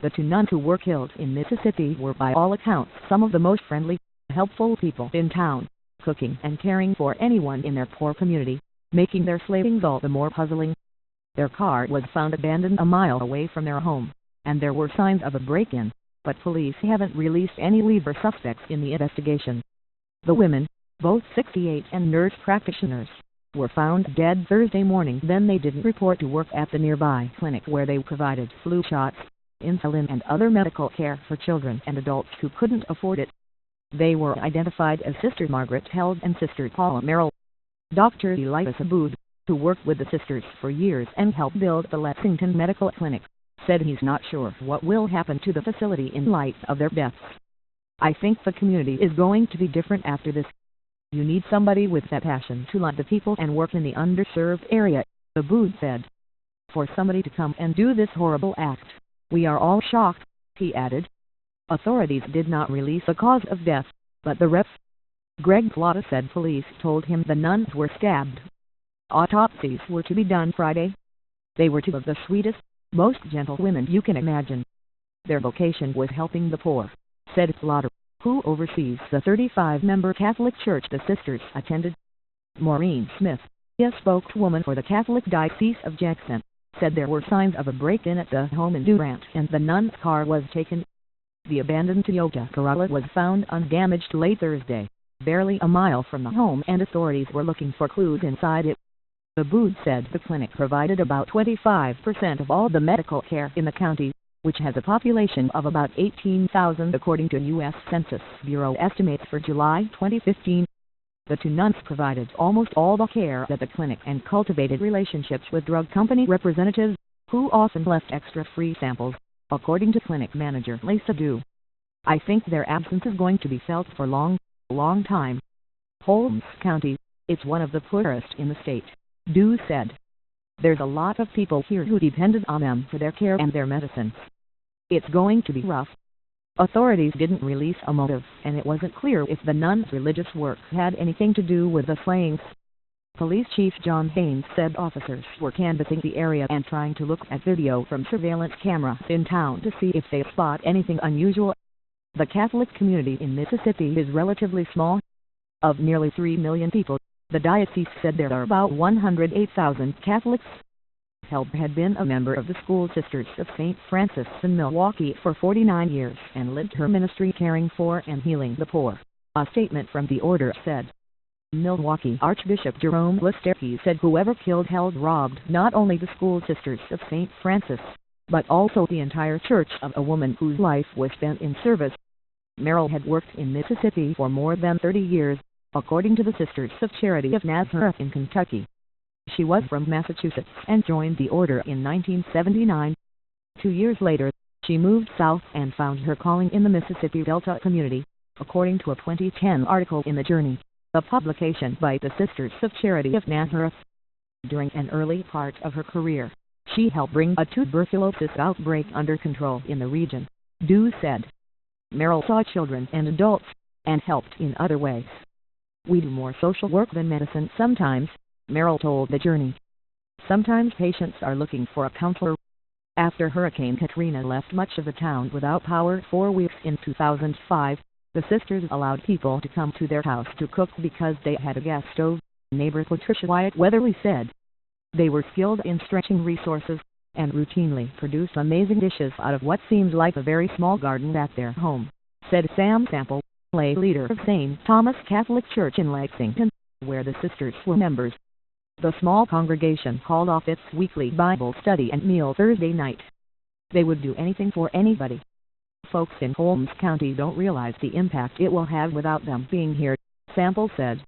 The two nuns who were killed in Mississippi were by all accounts some of the most friendly, helpful people in town, cooking and caring for anyone in their poor community, making their slaving all the more puzzling. Their car was found abandoned a mile away from their home, and there were signs of a break-in, but police haven't released any lead or suspects in the investigation. The women, both 68 and nurse practitioners, were found dead Thursday morning. Then they didn't report to work at the nearby clinic where they provided flu shots, insulin and other medical care for children and adults who couldn't afford it. They were identified as Sister Margaret Held and Sister Paula Merrill. Dr. Elias Abood, who worked with the sisters for years and helped build the Lexington Medical Clinic, said he's not sure what will happen to the facility in light of their deaths. "I think the community is going to be different after this. You need somebody with that passion to love the people and work in the underserved area," Abood said. "For somebody to come and do this horrible act, we are all shocked," he added. Authorities did not release the cause of death, but the Rev. Greg Plata said police told him the nuns were stabbed. Autopsies were to be done Friday. "They were two of the sweetest, most gentle women you can imagine. Their vocation was helping the poor," said Plata, who oversees the 35-member Catholic church the sisters attended. Maureen Smith, a spokeswoman for the Catholic Diocese of Jackson, said there were signs of a break-in at the home in Durant and the nun's car was taken. The abandoned Toyota Corolla was found undamaged late Thursday, barely a mile from the home, and authorities were looking for clues inside it. Abood said the clinic provided about 25% of all the medical care in the county, which has a population of about 18,000 according to U.S. Census Bureau estimates for July 2015. The two nuns provided almost all the care at the clinic and cultivated relationships with drug company representatives, who often left extra free samples, according to clinic manager Lisa Dew. "I think their absence is going to be felt for a long time. Holmes County, it's one of the poorest in the state," Dew said. "There's a lot of people here who depended on them for their care and their medicines. It's going to be rough." Authorities didn't release a motive, and it wasn't clear if the nuns' religious work had anything to do with the slayings. Police Chief John Haynes said officers were canvassing the area and trying to look at video from surveillance cameras in town to see if they spot anything unusual. The Catholic community in Mississippi is relatively small. Of nearly 3 million people, the diocese said there are about 108,000 Catholics. Held had been a member of the School Sisters of St. Francis in Milwaukee for 49 years and lived her ministry caring for and healing the poor, a statement from the order said. Milwaukee Archbishop Jerome Listerke said whoever killed Held robbed not only the School Sisters of St. Francis, but also the entire church of a woman whose life was spent in service. Merrill had worked in Mississippi for more than 30 years, according to the Sisters of Charity of Nazareth in Kentucky. She was from Massachusetts and joined the order in 1979. 2 years later, she moved south and found her calling in the Mississippi Delta community, according to a 2010 article in The Journey, a publication by the Sisters of Charity of Nazareth. During an early part of her career, she helped bring a tuberculosis outbreak under control in the region, Dew said. Merrill saw children and adults, and helped in other ways. "We do more social work than medicine sometimes," Merrill told The Journey. "Sometimes patients are looking for a counselor." After Hurricane Katrina left much of the town without power for weeks in 2005, the sisters allowed people to come to their house to cook because they had a gas stove, neighbor Patricia Wyatt Weatherly said. "They were skilled in stretching resources, and routinely produced amazing dishes out of what seemed like a very small garden at their home," said Sam Sample, lay leader of St. Thomas Catholic Church in Lexington, where the sisters were members. The small congregation called off its weekly Bible study and meal Thursday night. "They would do anything for anybody. Folks in Holmes County don't realize the impact it will have without them being here," Sample said.